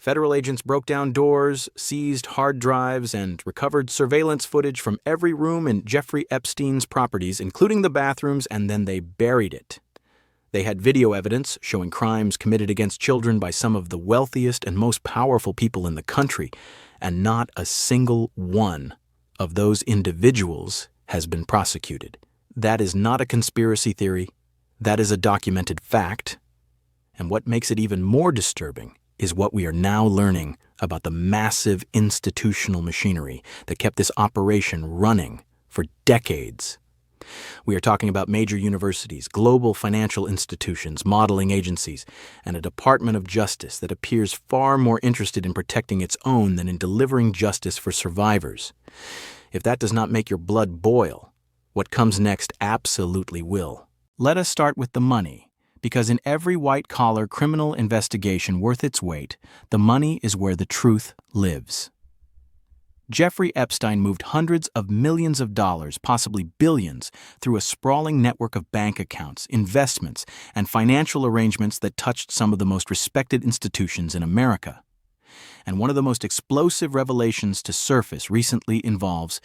Federal agents broke down doors, seized hard drives, and recovered surveillance footage from every room in Jeffrey Epstein's properties, including the bathrooms, and then they buried it. They had video evidence showing crimes committed against children by some of the wealthiest and most powerful people in the country, and not a single one of those individuals has been prosecuted. That is not a conspiracy theory. That is a documented fact. And what makes it even more disturbing is what we are now learning about the massive institutional machinery that kept this operation running for decades. We are talking about major universities, global financial institutions, modeling agencies, and a Department of Justice that appears far more interested in protecting its own than in delivering justice for survivors. If that does not make your blood boil, what comes next absolutely will. Let us start with the money. Because in every white-collar criminal investigation worth its weight, the money is where the truth lives. Jeffrey Epstein moved hundreds of millions of dollars, possibly billions, through a sprawling network of bank accounts, investments, and financial arrangements that touched some of the most respected institutions in America. And one of the most explosive revelations to surface recently involves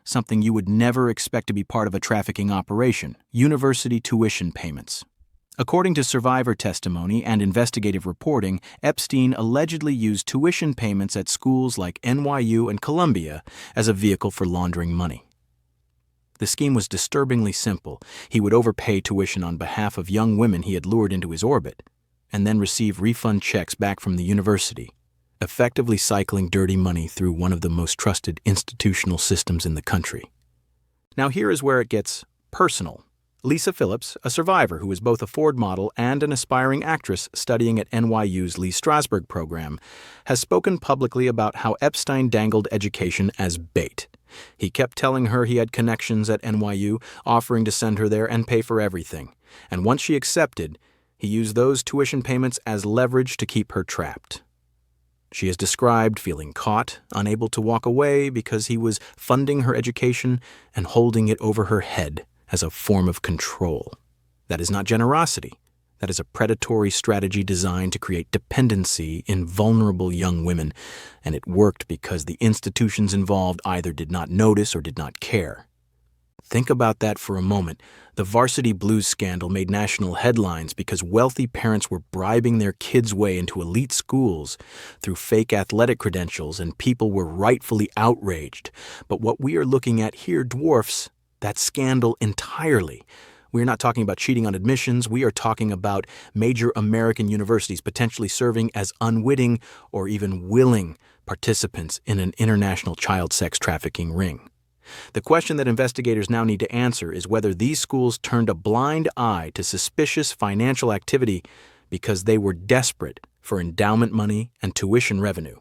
something you would never expect to be part of a trafficking operation: university tuition payments. According to survivor testimony and investigative reporting, Epstein allegedly used tuition payments at schools like NYU and Columbia as a vehicle for laundering money. The scheme was disturbingly simple. He would overpay tuition on behalf of young women he had lured into his orbit, and then receive refund checks back from the university, effectively cycling dirty money through one of the most trusted institutional systems in the country. Now here is where it gets personal. Lisa Phillips, a survivor who is both a Ford model and an aspiring actress studying at NYU's Lee Strasberg program, has spoken publicly about how Epstein dangled education as bait. He kept telling her he had connections at NYU, offering to send her there and pay for everything. And once she accepted, he used those tuition payments as leverage to keep her trapped. She has described feeling caught, unable to walk away because he was funding her education and holding it over her head as a form of control. That is not generosity. That is a predatory strategy designed to create dependency in vulnerable young women, and it worked because the institutions involved either did not notice or did not care. Think about that for a moment. The Varsity Blues scandal made national headlines because wealthy parents were bribing their kids' way into elite schools through fake athletic credentials, and people were rightfully outraged. But what we are looking at here dwarfs that scandal entirely. We are not talking about cheating on admissions. We are talking about major American universities potentially serving as unwitting or even willing participants in an international child sex trafficking ring. The question that investigators now need to answer is whether these schools turned a blind eye to suspicious financial activity because they were desperate for endowment money and tuition revenue.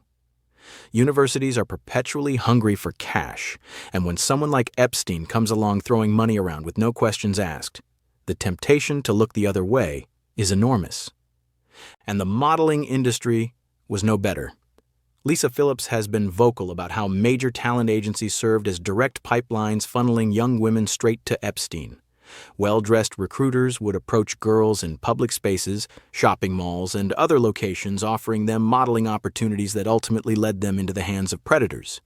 Universities are perpetually hungry for cash, and when someone like Epstein comes along throwing money around with no questions asked, the temptation to look the other way is enormous. And the modeling industry was no better. Lisa Phillips has been vocal about how major talent agencies served as direct pipelines funneling young women straight to Epstein. Well-dressed recruiters would approach girls in public spaces, shopping malls, and other locations, offering them modeling opportunities that ultimately led them into the hands of predators.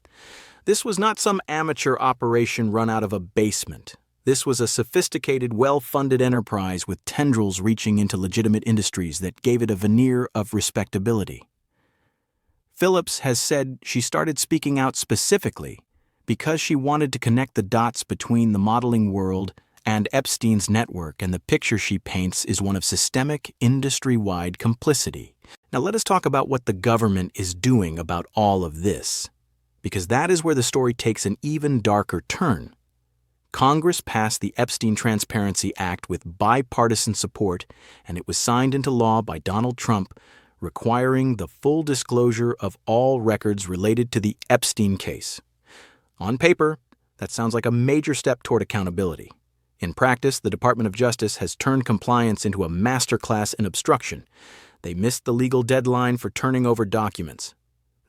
This was not some amateur operation run out of a basement. This was a sophisticated, well-funded enterprise with tendrils reaching into legitimate industries that gave it a veneer of respectability. Phillips has said she started speaking out specifically because she wanted to connect the dots between the modeling world and Epstein's network, and the picture she paints is one of systemic, industry-wide complicity. Now let us talk about what the government is doing about all of this, because that is where the story takes an even darker turn. Congress passed the Epstein Transparency Act with bipartisan support, and it was signed into law by Donald Trump, requiring the full disclosure of all records related to the Epstein case. On paper, that sounds like a major step toward accountability. In practice, the Department of Justice has turned compliance into a masterclass in obstruction. They missed the legal deadline for turning over documents.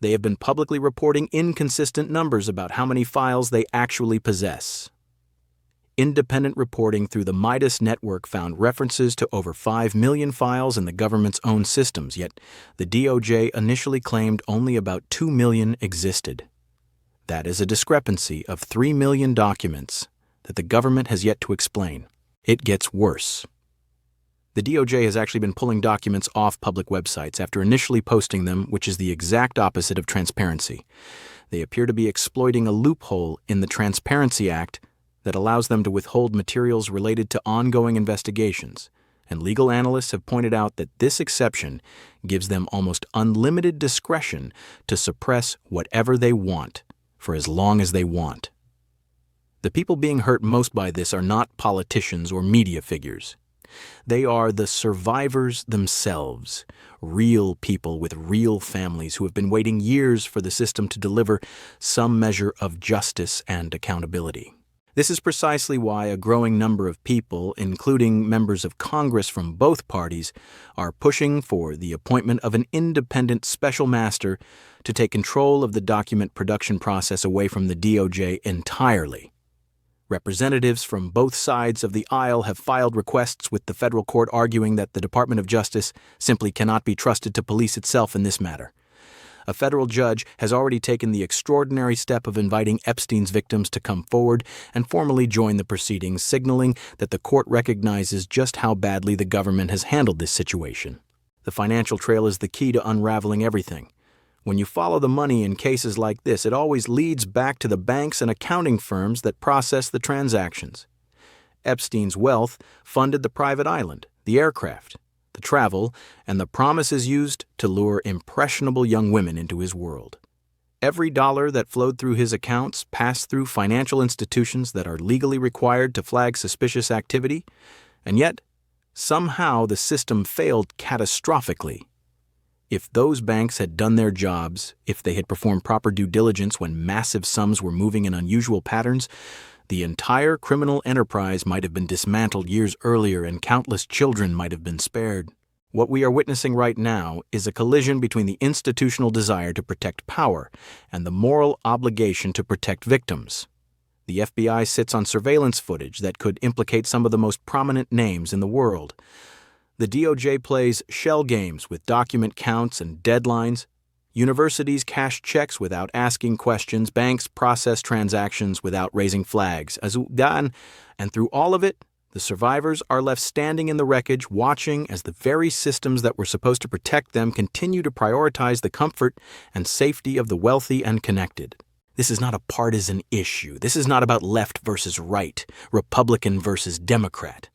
They have been publicly reporting inconsistent numbers about how many files they actually possess. Independent reporting through the Midas network found references to over 5 million files in the government's own systems, yet the DOJ initially claimed only about 2 million existed. That is a discrepancy of 3 million documents that the government has yet to explain. It gets worse. The DOJ has actually been pulling documents off public websites after initially posting them, which is the exact opposite of transparency. They appear to be exploiting a loophole in the Transparency Act that allows them to withhold materials related to ongoing investigations, and legal analysts have pointed out that this exception gives them almost unlimited discretion to suppress whatever they want for as long as they want. The people being hurt most by this are not politicians or media figures. They are the survivors themselves, real people with real families who have been waiting years for the system to deliver some measure of justice and accountability. This is precisely why a growing number of people, including members of Congress from both parties, are pushing for the appointment of an independent special master to take control of the document production process away from the DOJ entirely. Representatives from both sides of the aisle have filed requests with the federal court arguing that the Department of Justice simply cannot be trusted to police itself in this matter. A federal judge has already taken the extraordinary step of inviting Epstein's victims to come forward and formally join the proceedings, signaling that the court recognizes just how badly the government has handled this situation. The financial trail is the key to unraveling everything. When you follow the money in cases like this, it always leads back to the banks and accounting firms that process the transactions. Epstein's wealth funded the private island, the aircraft, the travel, and the promises used to lure impressionable young women into his world. Every dollar that flowed through his accounts passed through financial institutions that are legally required to flag suspicious activity, and yet, somehow the system failed catastrophically. If those banks had done their jobs, if they had performed proper due diligence when massive sums were moving in unusual patterns, the entire criminal enterprise might have been dismantled years earlier and countless children might have been spared. What we are witnessing right now is a collision between the institutional desire to protect power and the moral obligation to protect victims. The FBI sits on surveillance footage that could implicate some of the most prominent names in the world. The DOJ plays shell games with document counts and deadlines. Universities cash checks without asking questions. Banks process transactions without raising flags. And through all of it, the survivors are left standing in the wreckage, watching as the very systems that were supposed to protect them continue to prioritize the comfort and safety of the wealthy and connected. This is not a partisan issue. This is not about left versus right, Republican versus Democrat.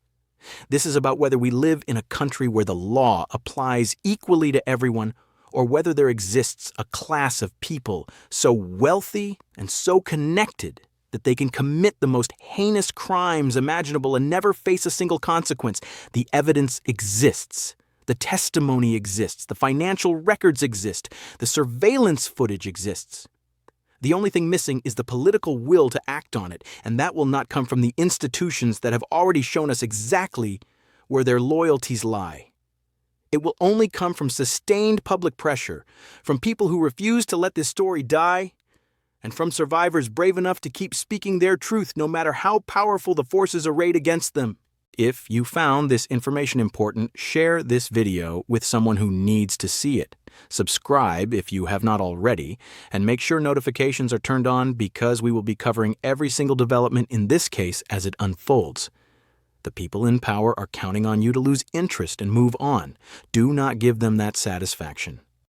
This is about whether we live in a country where the law applies equally to everyone, or whether there exists a class of people so wealthy and so connected that they can commit the most heinous crimes imaginable and never face a single consequence. The evidence exists. The testimony exists. The financial records exist. The surveillance footage exists. The only thing missing is the political will to act on it, and that will not come from the institutions that have already shown us exactly where their loyalties lie. It will only come from sustained public pressure, from people who refuse to let this story die, and from survivors brave enough to keep speaking their truth no matter how powerful the forces arrayed against them. If you found this information important, share this video with someone who needs to see it. Subscribe if you have not already, and make sure notifications are turned on because we will be covering every single development in this case as it unfolds. The people in power are counting on you to lose interest and move on. Do not give them that satisfaction.